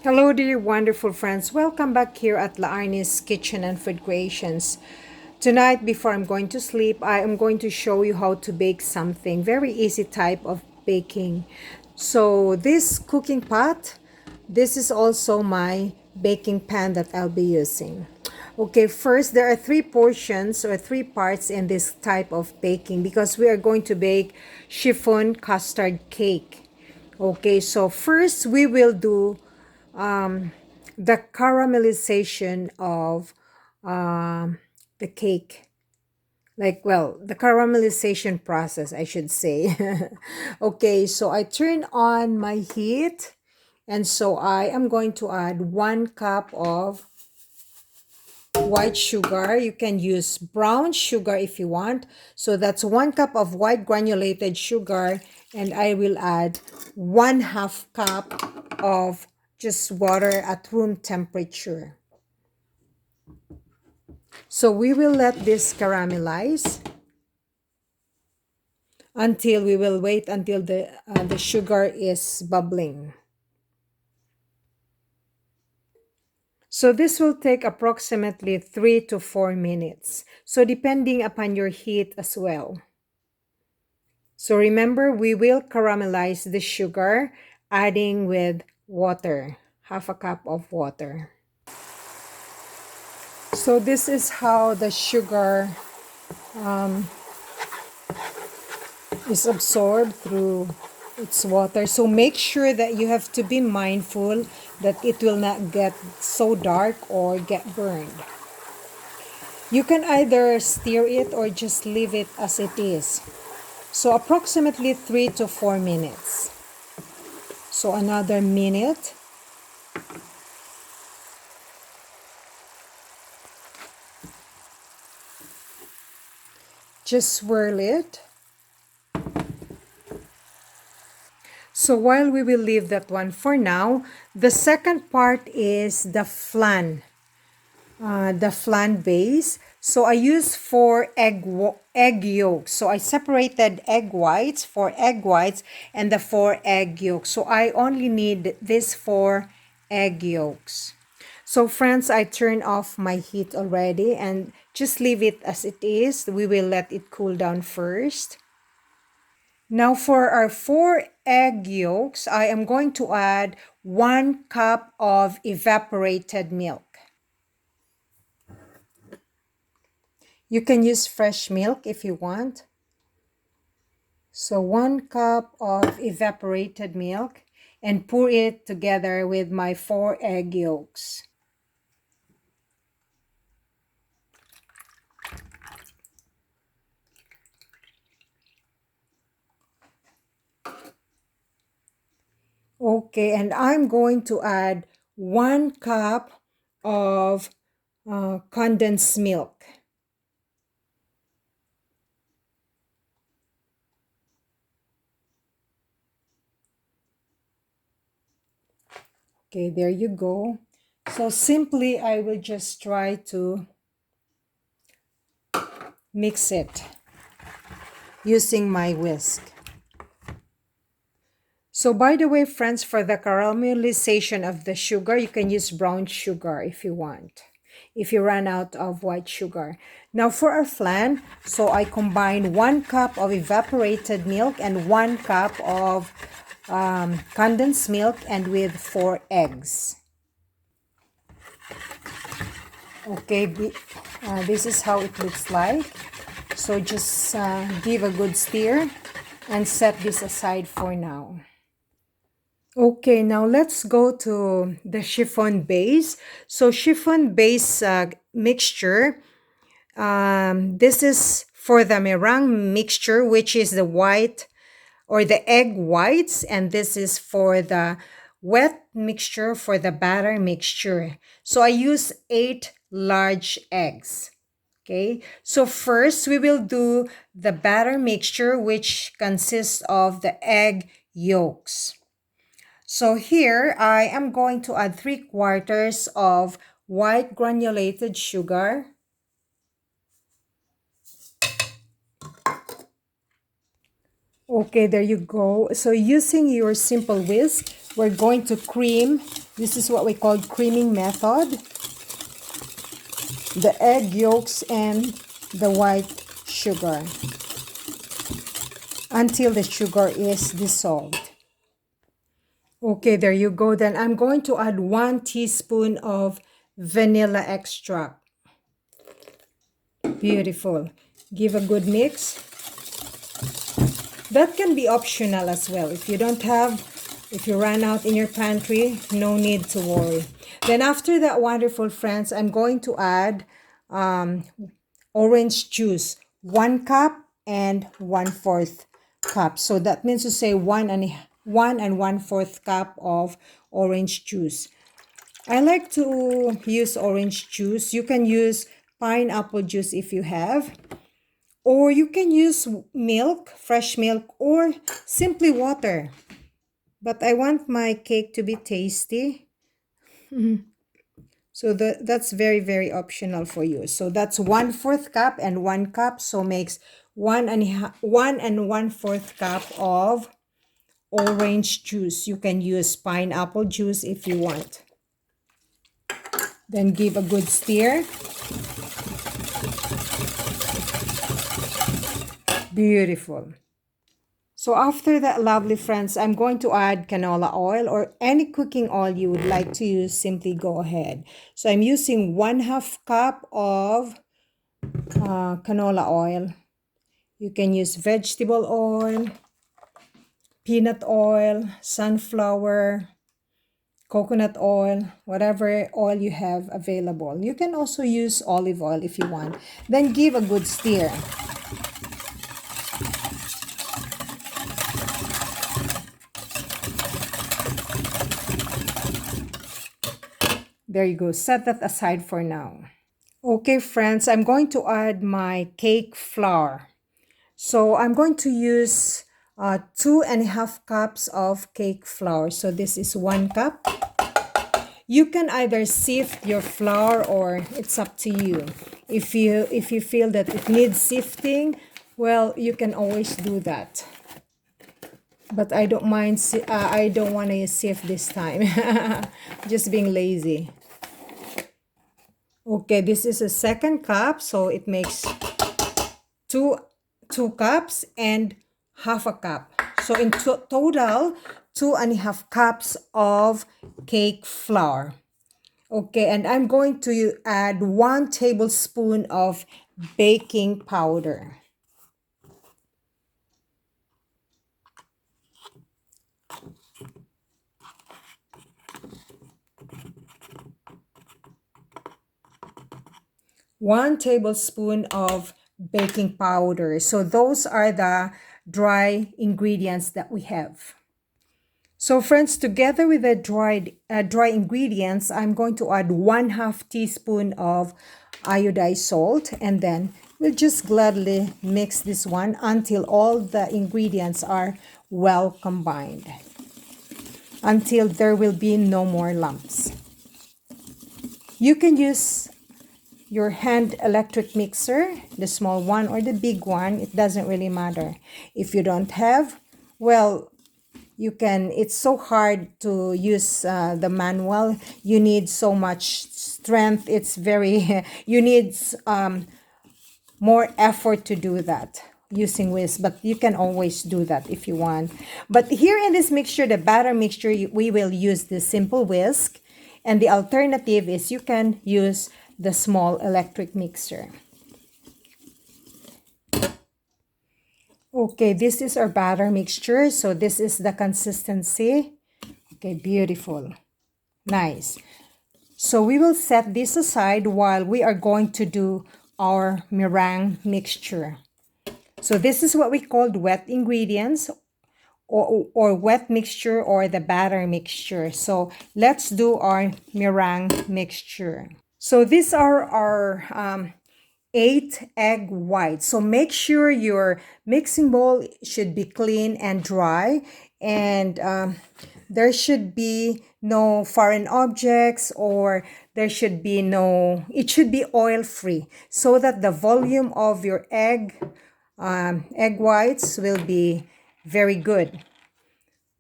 Hello, dear wonderful friends. Welcome back here at Laarni's Kitchen and Food Creations. Tonight, before I'm going to sleep, I am going to show you how to bake something very easy type of baking. So this cooking pot, this is also my baking pan that I'll be using. Okay, first there are three portions or three parts in this type of baking because we are going to bake chiffon custard cake. Okay, so first we will do the caramelization of the cake. The caramelization process, I should say. Okay, so I turn on my heat, and so I am going to add 1 cup of white sugar. You can use brown sugar if you want. So that's 1 cup of white granulated sugar, and I will add 1/2 cup of just water at room temperature. So we will let this caramelize until we will wait until the sugar is bubbling. So this will take approximately 3 to 4 minutes. So depending upon your heat as well. So remember, we will caramelize the sugar, adding with water, 1/2 cup of water. So this is how the sugar is absorbed through its water. So make sure that you have to be mindful that it will not get so dark or get burned. You can either stir it or just leave it as it is. So approximately 3 to 4 minutes. So another minute. Just swirl it. So while we will leave that one for now, the second part is the flan base. So I use 4 egg yolks. So I separated egg whites, 4 egg whites, and the 4 egg yolks. So I only need this 4 egg yolks. So friends, I turn off my heat already and just leave it as it is. We will let it cool down first. Now for our 4 egg yolks, I am going to add 1 cup of evaporated milk. You can use fresh milk if you want. So 1 cup of evaporated milk and pour it together with my 4 egg yolks. Okay, and I'm going to add 1 cup of condensed milk. Okay, there you go. So simply, I will just try to mix it using my whisk. So by the way, friends, for the caramelization of the sugar, you can use brown sugar if you want, if you run out of white sugar. Now for our flan, so I combine 1 cup of evaporated milk and 1 cup of condensed milk and with 4 eggs. Okay, this is how it looks like. So just give a good stir and set this aside for now. Okay, now let's go to the chiffon base. So chiffon base mixture, this is for the meringue mixture, which is the white or the egg whites, and this is for the wet mixture for the batter mixture. So I use 8 large eggs. Okay, so first we will do the batter mixture, which consists of the egg yolks. So here I am going to add 3/4 of white granulated sugar. Okay, there you go. So using your simple whisk, we're going to cream This is what we call creaming method. The egg yolks and the white sugar until the sugar is dissolved. Okay, there you go. Then I'm going to add 1 teaspoon of vanilla extract. Beautiful. Give a good mix. That can be optional as well. If you don't have, if you run out in your pantry, no need to worry. Then after that, wonderful friends, I'm going to add orange juice, 1 cup and 1/4 cup. So that means to say 1 and 1/4 cup of orange juice. I like to use orange juice. You can use pineapple juice if you have, or you can use milk, fresh milk, or simply water. But I want my cake to be tasty. So that's very, very optional for you. So that's 1/4 cup and 1 cup. So makes 1 and 1/4 cup of orange juice. You can use pineapple juice if you want. Then give a good stir. Beautiful. So after that, lovely friends, I'm going to add canola oil or any cooking oil you would like to use. Simply go ahead. So I'm using 1/2 cup of canola oil. You can use vegetable oil, peanut oil, sunflower, coconut oil, whatever oil you have available. You can also use olive oil if you want. Then give a good stir. There you go. Set that aside for now. Okay, friends, I'm going to add my cake flour. So I'm going to use 2.5 cups of cake flour. So this is 1 cup. You can either sift your flour or it's up to you. If you feel that it needs sifting, well, you can always do that. But I don't mind. I don't want to sift this time. Just being lazy. Okay, this is a 2nd cup, so it makes two cups and 1/2 cup. So in total, 2.5 cups of cake flour. Okay, and I'm going to add 1 tablespoon of baking powder. One tablespoon of baking powder. So those are the dry ingredients that we have. So friends, together with the dry ingredients, I'm going to add 1/2 teaspoon of iodized salt, and then we'll just gladly mix this one until all the ingredients are well combined, until there will be no more lumps. You can use your hand electric mixer, the small one or the big one, it doesn't really matter. If you don't have, well, you can, it's so hard to use the manual. You need so much strength. It's very, you need more effort to do that using whisk, but you can always do that if you want. But here in this mixture, the batter mixture, we will use the simple whisk, and the alternative is you can use the small electric mixer. Okay, this is our batter mixture. So this is the consistency. Okay, beautiful. Nice. So we will set this aside while we are going to do our meringue mixture. So this is what we called wet ingredients or wet mixture or the batter mixture. So let's do our meringue mixture. So these are our 8 egg whites. So make sure your mixing bowl should be clean and dry, and there should be no foreign objects, or there should be no, it should be oil free, so that the volume of your egg whites will be very good.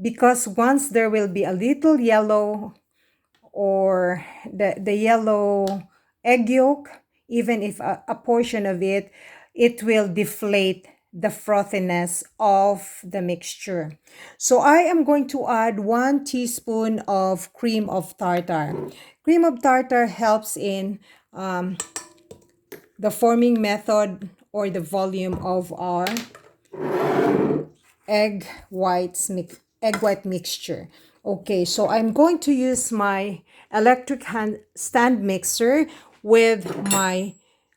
Because once there will be a little yellow or the yellow egg yolk, even if a portion of it, it will deflate the frothiness of the mixture. So I am going to add 1 teaspoon of cream of tartar. Cream of tartar helps in the forming method or the volume of our egg white mixture. Okay, so I'm going to use my electric hand stand mixer with my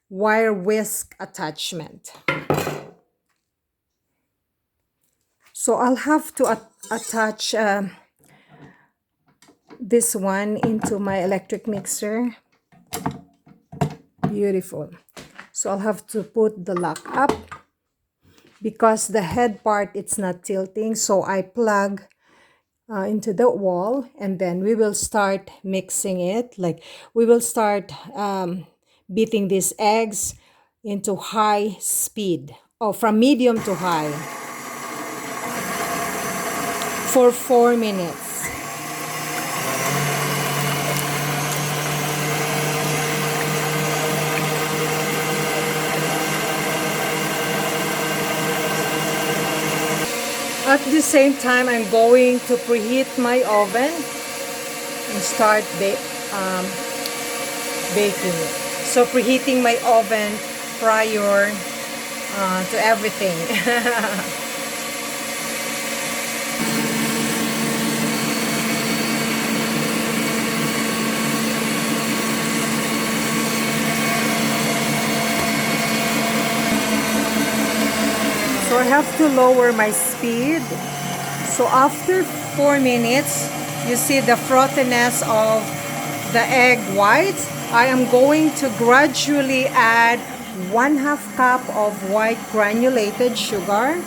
wire whisk attachment. So I'll have to attach this one into my electric mixer. Beautiful. So I'll have to put the lock up because the head part, it's not tilting. So I plug into the wall, and then we will start mixing it. Like we will start beating these eggs into high speed, or from medium to high, for 4 minutes. At the same time, I'm going to preheat my oven and start baking it. So preheating my oven prior to everything. So I have to lower my speed. So after 4 minutes, you see the frothiness of the egg whites. I am going to gradually add 1/2 cup of white granulated sugar.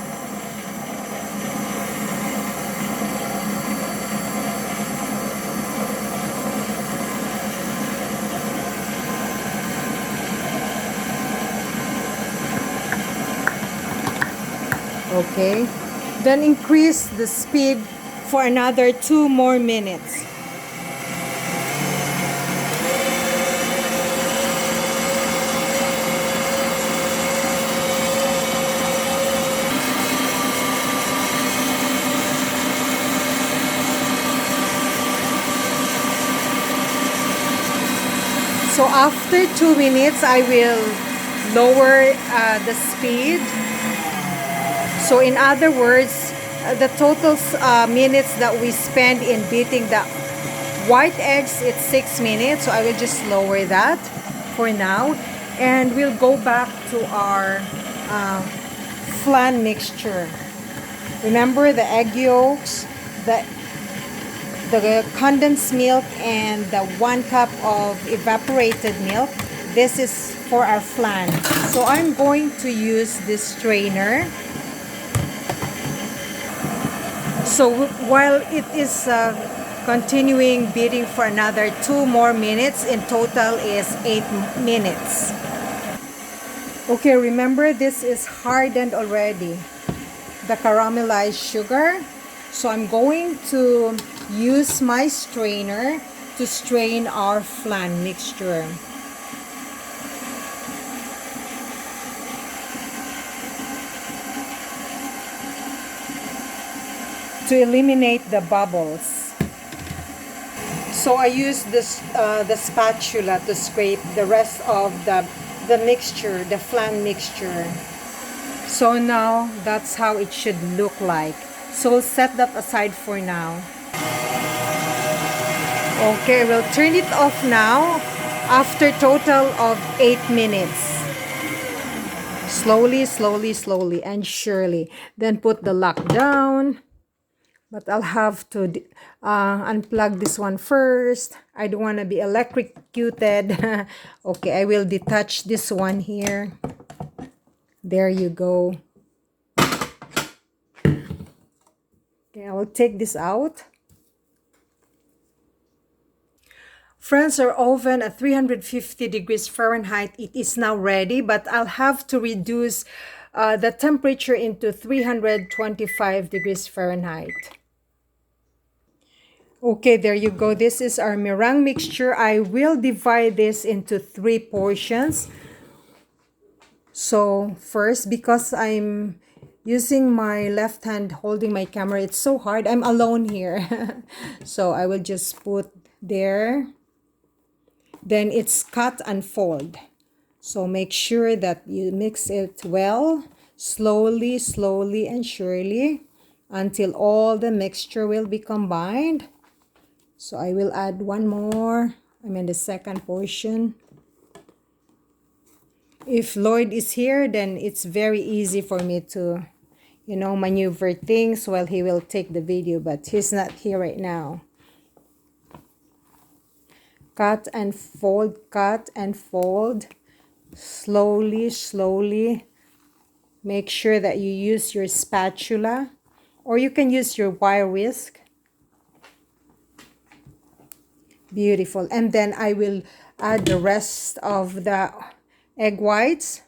Okay, then increase the speed for another 2 more minutes. So after 2 minutes, I will lower the speed. So in other words, the total minutes that we spend in beating the white eggs, it's 6 minutes. So I will just lower that for now. And we'll go back to our flan mixture. Remember the egg yolks, the condensed milk, and the 1 cup of evaporated milk. This is for our flan. So I'm going to use this strainer. So while it is continuing beating for another 2 more minutes, in total is 8 minutes. Okay, remember this is hardened already, the caramelized sugar. So I'm going to use my strainer to strain our flan mixture. To eliminate the bubbles. So I use this the spatula to scrape the rest of the mixture, the flan mixture. So now that's how it should look like. So we'll set that aside for now. Okay, we'll turn it off now after total of 8 minutes. Slowly, slowly, slowly, and surely. Then put the lock down. But I'll have to unplug this one first. I don't want to be electrocuted. Okay, I will detach this one here. There you go. Okay, I will take this out. Friends, our oven at 350 degrees Fahrenheit, it is now ready, but I'll have to reduce the temperature into 325 degrees Fahrenheit. Okay, there you go. This is our meringue mixture. I will divide this into 3 portions. So first, because I'm using my left hand holding my camera, it's so hard. I'm alone here. So I will just put there. Then it's cut and fold. So make sure that you mix it well, slowly, slowly, and surely until all the mixture will be combined. So I will add one more. I'm in the second portion. If Lloyd is here, then it's very easy for me to, maneuver things while he will take the video, but he's not here right now. Cut and fold, slowly, slowly. Make sure that you use your spatula, or you can use your wire whisk. Beautiful. And then I will add the rest of the egg whites.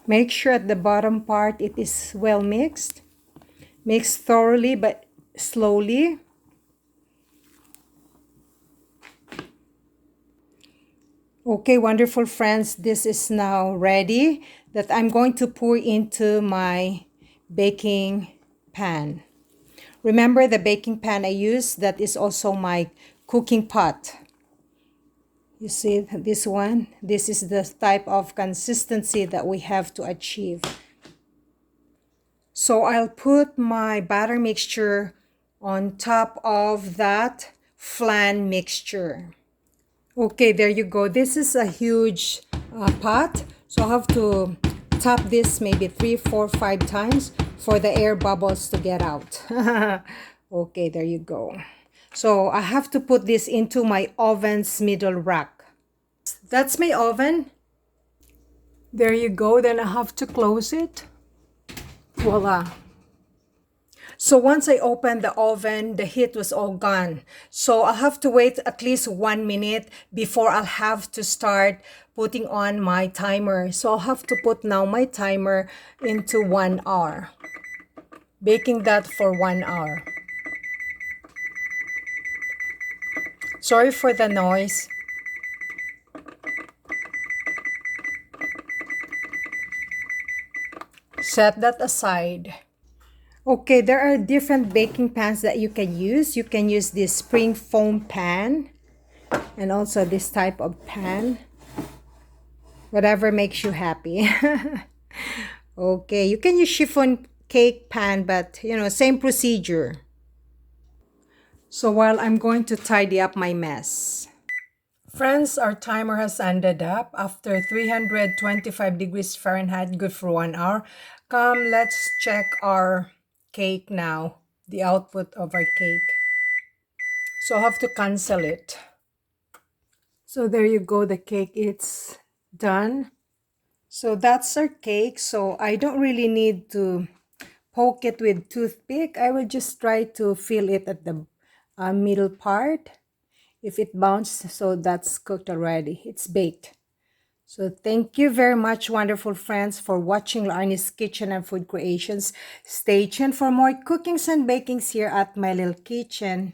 Make sure at the bottom part it is well mixed. Mix thoroughly but slowly. Okay, wonderful friends, this is now ready that I'm going to pour into my baking pan. Remember the baking pan I used, that is also my cooking pot. You see this one? This is the type of consistency that we have to achieve. So I'll put my batter mixture on top of that flan mixture. Okay, there you go. This is a huge pot. So I have to tap this maybe 3, 4, 5 times for the air bubbles to get out. Okay, there you go. So I have to put this into my oven's middle rack. That's my oven. There you go. Then I have to close it. Voila. So once I opened the oven, the heat was all gone. So I'll have to wait at least 1 minute before I'll have to start putting on my timer. So I'll have to put now my timer into 1 hour. Baking that for 1 hour. Sorry for the noise. Set that aside. Okay, there are different baking pans that you can use. You can use this spring foam pan and also this type of pan. Whatever makes you happy. Okay, you can use chiffon cake pan, but same procedure. So while I'm going to tidy up my mess. Friends, our timer has ended up after 325 degrees Fahrenheit, good for 1 hour. Come, let's check our cake now, the output of our cake. So I'll have to cancel it. So there you go, the cake, it's done. So that's our cake. So I don't really need to poke it with toothpick. I will just try to feel it at the middle part. If it bounced, so that's cooked already. It's baked. So thank you very much, wonderful friends, for watching Larnie's Kitchen and Food Creations. Stay tuned for more cookings and bakings here at my little kitchen.